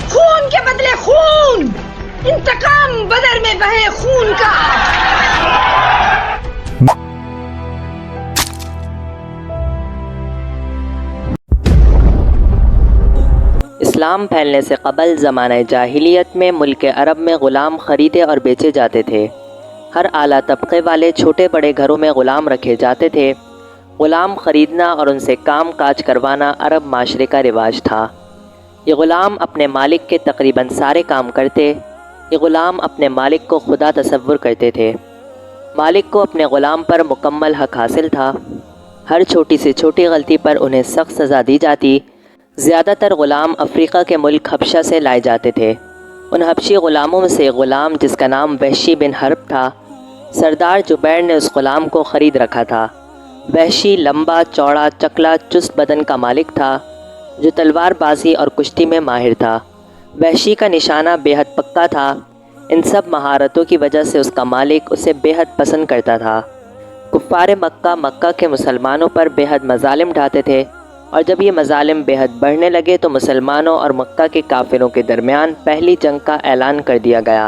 خون کے بدلے خون، انتقام بدر میں بہے خون کا۔ اسلام پھیلنے سے قبل زمانہ جاہلیت میں ملک عرب میں غلام خریدے اور بیچے جاتے تھے۔ ہر اعلیٰ طبقے والے چھوٹے بڑے گھروں میں غلام رکھے جاتے تھے۔ غلام خریدنا اور ان سے کام کاج کروانا عرب معاشرے کا رواج تھا۔ یہ غلام اپنے مالک کے تقریباً سارے کام کرتے۔ یہ غلام اپنے مالک کو خدا تصور کرتے تھے۔ مالک کو اپنے غلام پر مکمل حق حاصل تھا۔ ہر چھوٹی سے چھوٹی غلطی پر انہیں سخت سزا دی جاتی۔ زیادہ تر غلام افریقہ کے ملک حبشہ سے لائے جاتے تھے۔ ان حبشی غلاموں میں سے غلام جس کا نام وحشی بن حرب تھا، سردار جبیر نے اس غلام کو خرید رکھا تھا۔ وحشی لمبا چوڑا چکلا چست بدن کا مالک تھا جو تلوار بازی اور کشتی میں ماہر تھا۔ وحشی کا نشانہ بے حد پکا تھا۔ ان سب مہارتوں کی وجہ سے اس کا مالک اسے بے حد پسند کرتا تھا۔ کفار مکہ کے مسلمانوں پر بے حد مظالم ڈھاتے تھے، اور جب یہ مظالم بے حد بڑھنے لگے تو مسلمانوں اور مکہ کے کافروں کے درمیان پہلی جنگ کا اعلان کر دیا گیا،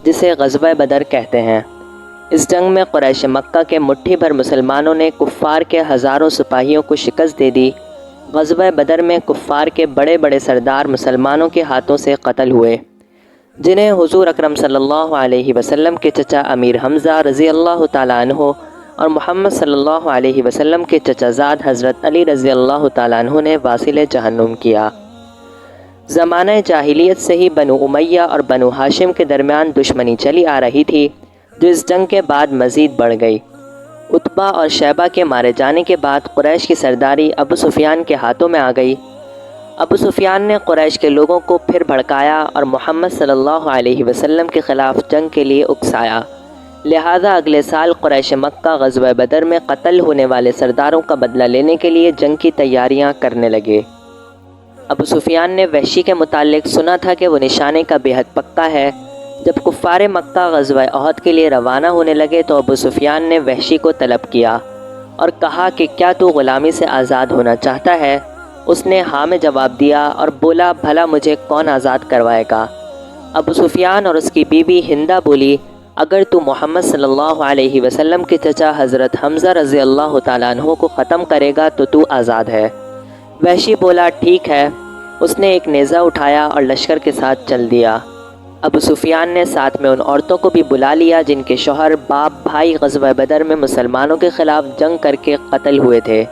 جسے غزوہ بدر کہتے ہیں۔ اس جنگ میں قریش مکہ کے مٹھی بھر مسلمانوں نے کفار کے ہزاروں سپاہیوں کو شکست دے دی۔ غزوہ بدر میں کفار کے بڑے بڑے سردار مسلمانوں کے ہاتھوں سے قتل ہوئے، جنہیں حضور اکرم صلی اللہ علیہ وسلم کے چچا امیر حمزہ رضی اللہ تعالیٰ عنہ اور محمد صلی اللہ علیہ وسلم کے چچا زاد حضرت علی رضی اللہ تعالیٰ عنہ نے واصل جہنم کیا۔ زمانہ جاہلیت سے ہی بنو امیہ اور بنو ہاشم کے درمیان دشمنی چلی آ رہی تھی، جو اس جنگ کے بعد مزید بڑھ گئی۔ عتبہ اور شیبہ کے مارے جانے کے بعد قریش کی سرداری ابو سفیان کے ہاتھوں میں آ گئی۔ ابو سفیان نے قریش کے لوگوں کو پھر بھڑکایا اور محمد صلی اللہ علیہ وسلم کے خلاف جنگ کے لیے اکسایا۔ لہذا اگلے سال قریش مکہ غزوہ بدر میں قتل ہونے والے سرداروں کا بدلہ لینے کے لیے جنگ کی تیاریاں کرنے لگے۔ ابو سفیان نے وحشی کے متعلق سنا تھا کہ وہ نشانے کا بے حد پکا ہے۔ جب کفار مکہ غزوہ احد کے لیے روانہ ہونے لگے تو ابو سفیان نے وحشی کو طلب کیا اور کہا کہ کیا تو غلامی سے آزاد ہونا چاہتا ہے؟ اس نے ہاں میں جواب دیا اور بولا بھلا مجھے کون آزاد کروائے گا؟ ابو سفیان اور اس کی بیوی ہندہ بولی اگر تو محمد صلی اللہ علیہ وسلم کے چچا حضرت حمزہ رضی اللہ تعالیٰ عنہ کو ختم کرے گا تو آزاد ہے۔ وحشی بولا ٹھیک ہے۔ اس نے ایک نیزہ اٹھایا اور لشکر کے ساتھ چل دیا۔ ابو سفیان نے ساتھ میں ان عورتوں کو بھی بلا لیا جن کے شوہر باپ بھائی غزوہ بدر میں مسلمانوں کے خلاف جنگ کر کے قتل ہوئے تھے،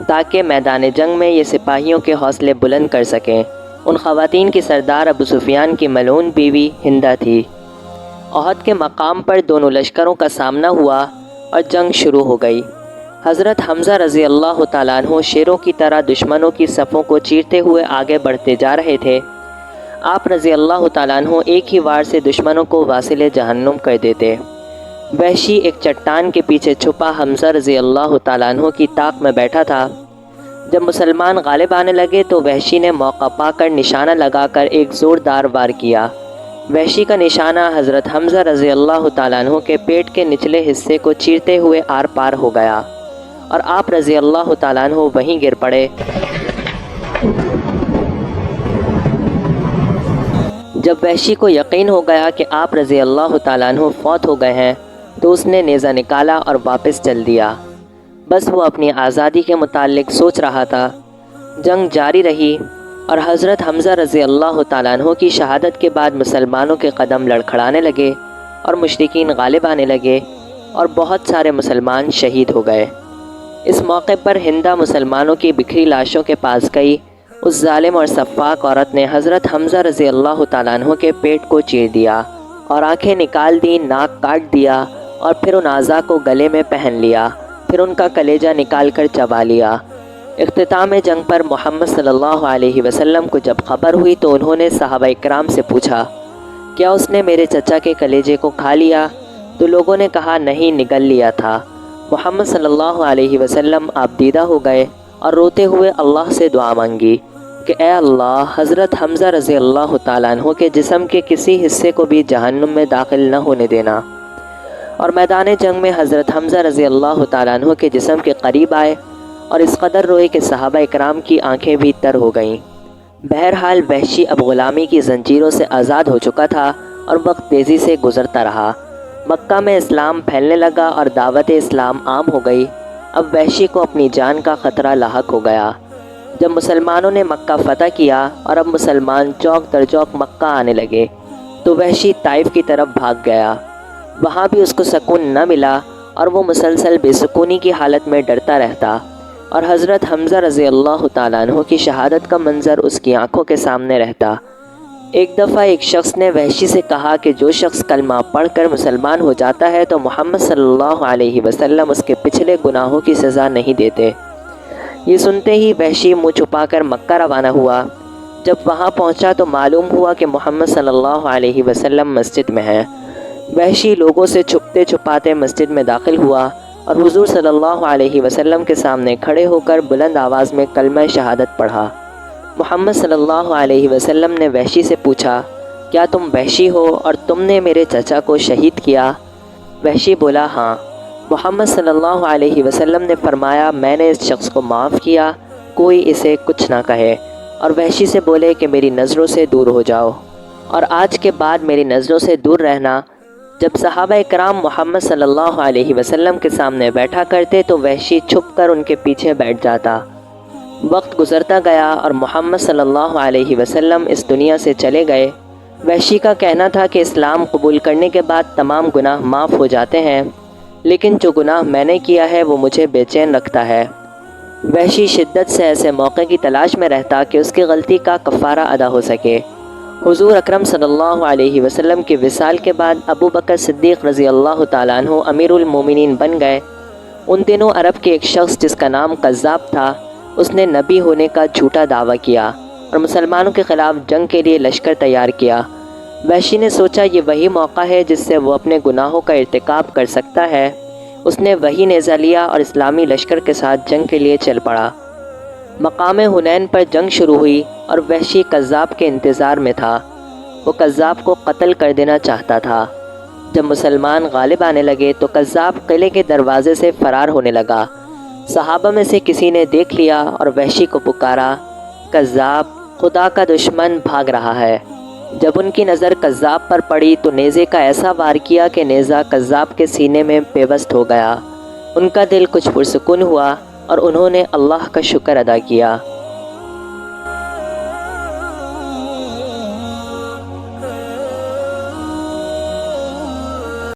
تاکہ میدان جنگ میں یہ سپاہیوں کے حوصلے بلند کر سکیں۔ ان خواتین کی سردار ابو سفیان کی ملعون بیوی ہندہ تھی۔ احد کے مقام پر دونوں لشکروں کا سامنا ہوا اور جنگ شروع ہو گئی۔ حضرت حمزہ رضی اللہ تعالیٰ عنہ شیروں کی طرح دشمنوں کی صفوں کو چیرتے ہوئے آگے بڑھتے جا رہے تھے۔ آپ رضی اللہ تعالیٰ عنہ ایک ہی وار سے دشمنوں کو واصل جہنم کر دیتے۔ وحشی ایک چٹان کے پیچھے چھپا حمزہ رضی اللہ تعالیٰ عنہ کی طاق میں بیٹھا تھا۔ جب مسلمان غالب آنے لگے تو وحشی نے موقع پا کر نشانہ لگا کر ایک زوردار وار کیا۔ وحشی کا نشانہ حضرت حمزہ رضی اللہ تعالیٰ عنہ کے پیٹ کے نچلے حصے کو چیرتے ہوئے آر پار ہو گیا اور آپ رضی اللہ تعالیٰ عنہ وہیں گر پڑے۔ جب وحشی کو یقین ہو گیا کہ آپ رضی اللہ تعالیٰ عنہ فوت ہو گئے ہیں تو اس نے نیزہ نکالا اور واپس چل دیا۔ بس وہ اپنی آزادی کے متعلق سوچ رہا تھا۔ جنگ جاری رہی اور حضرت حمزہ رضی اللہ تعالیٰ عنہ کی شہادت کے بعد مسلمانوں کے قدم لڑکھڑانے لگے اور مشرکین غالب آنے لگے اور بہت سارے مسلمان شہید ہو گئے۔ اس موقع پر ہندہ مسلمانوں کی بکھری لاشوں کے پاس گئی۔ اس ظالم اور سفاک عورت نے حضرت حمزہ رضی اللہ تعالیٰ عنہ کے پیٹ کو چیر دیا اور آنکھیں نکال دی، ناک کاٹ دیا اور پھر ان اعضاء کو گلے میں پہن لیا، پھر ان کا کلیجہ نکال کر چبا لیا۔ اختتام جنگ پر محمد صلی اللہ علیہ وسلم کو جب خبر ہوئی تو انہوں نے صحابہ کرام سے پوچھا کیا اس نے میرے چچا کے کلیجے کو کھا لیا؟ تو لوگوں نے کہا نہیں، نگل لیا تھا۔ محمد صلی اللہ علیہ وسلم آپ دیدہ ہو گئے اور روتے ہوئے اللہ سے دعا مانگی کہ اے اللہ، حضرت حمزہ رضی اللہ تعالیٰ عنہ کے جسم کے کسی حصے کو بھی جہنم میں داخل نہ ہونے دینا۔ اور میدان جنگ میں حضرت حمزہ رضی اللہ تعالیٰ عنہ کے جسم کے قریب آئے اور اس قدر روئے کہ صحابہ اکرام کی آنکھیں بھی تر ہو گئیں۔ بہرحال وحشی اب غلامی کی زنجیروں سے آزاد ہو چکا تھا اور وقت تیزی سے گزرتا رہا۔ مکہ میں اسلام پھیلنے لگا اور دعوت اسلام عام ہو گئی۔ اب وحشی کو اپنی جان کا خطرہ لاحق ہو گیا۔ جب مسلمانوں نے مکہ فتح کیا اور اب مسلمان چوک در چوک مکہ آنے لگے تو وحشی طائف کی طرف بھاگ گیا۔ وہاں بھی اس کو سکون نہ ملا اور وہ مسلسل بے سکونی کی حالت میں ڈرتا رہتا اور حضرت حمزہ رضی اللہ تعالیٰ عنہ کی شہادت کا منظر اس کی آنکھوں کے سامنے رہتا۔ ایک دفعہ ایک شخص نے وحشی سے کہا کہ جو شخص کلمہ پڑھ کر مسلمان ہو جاتا ہے تو محمد صلی اللہ علیہ وسلم اس کے پچھلے گناہوں کی سزا نہیں دیتے۔ یہ سنتے ہی وحشی منہ چھپا کر مکہ روانہ ہوا۔ جب وہاں پہنچا تو معلوم ہوا کہ محمد صلی اللہ علیہ وسلم مسجد میں ہیں۔ وحشی لوگوں سے چھپتے چھپاتے مسجد میں داخل ہوا اور حضور صلی اللہ علیہ وسلم کے سامنے کھڑے ہو کر بلند آواز میں کلمہ شہادت پڑھا۔ محمد صلی اللہ علیہ وسلم نے وحشی سے پوچھا، کیا تم وحشی ہو اور تم نے میرے چچا کو شہید کیا؟ وحشی بولا، ہاں۔ محمد صلی اللہ علیہ وسلم نے فرمایا، میں نے اس شخص کو معاف کیا، کوئی اسے کچھ نہ کہے، اور وحشی سے بولے کہ میری نظروں سے دور ہو جاؤ، اور آج کے بعد میری نظروں سے دور رہنا۔ جب صحابہ کرام محمد صلی اللہ علیہ وسلم کے سامنے بیٹھا کرتے تو وحشی چھپ کر ان کے پیچھے بیٹھ جاتا۔ وقت گزرتا گیا اور محمد صلی اللہ علیہ وسلم اس دنیا سے چلے گئے۔ وحشی کا کہنا تھا کہ اسلام قبول کرنے کے بعد تمام گناہ معاف ہو جاتے ہیں، لیکن جو گناہ میں نے کیا ہے وہ مجھے بے چین رکھتا ہے۔ وحشی شدت سے ایسے موقع کی تلاش میں رہتا کہ اس کی غلطی کا کفارہ ادا ہو سکے۔ حضور اکرم صلی اللہ علیہ وسلم کے وصال کے بعد ابو بکر صدیق رضی اللہ تعالیٰ عنہ امیر المومنین بن گئے۔ ان دنوں عرب کے ایک شخص جس کا نام کذاب تھا، اس نے نبی ہونے کا جھوٹا دعویٰ کیا اور مسلمانوں کے خلاف جنگ کے لیے لشکر تیار کیا۔ وحشی نے سوچا یہ وہی موقع ہے جس سے وہ اپنے گناہوں کا ارتکاب کر سکتا ہے۔ اس نے وہی نیزہ لیا اور اسلامی لشکر کے ساتھ جنگ کے لیے چل پڑا۔ مقام حنین پر جنگ شروع ہوئی اور وحشی کذاب کے انتظار میں تھا۔ وہ کذاب کو قتل کر دینا چاہتا تھا۔ جب مسلمان غالب آنے لگے تو کذاب قلعے کے دروازے سے فرار ہونے لگا۔ صحابہ میں سے کسی نے دیکھ لیا اور وحشی کو پکارا، کذاب، خدا کا دشمن بھاگ رہا ہے۔ جب ان کی نظر کذاب پر پڑی تو نیزے کا ایسا وار کیا کہ نیزہ کذاب کے سینے میں پیوست ہو گیا۔ ان کا دل کچھ پرسکون ہوا اور انہوں نے اللہ کا شکر ادا کیا۔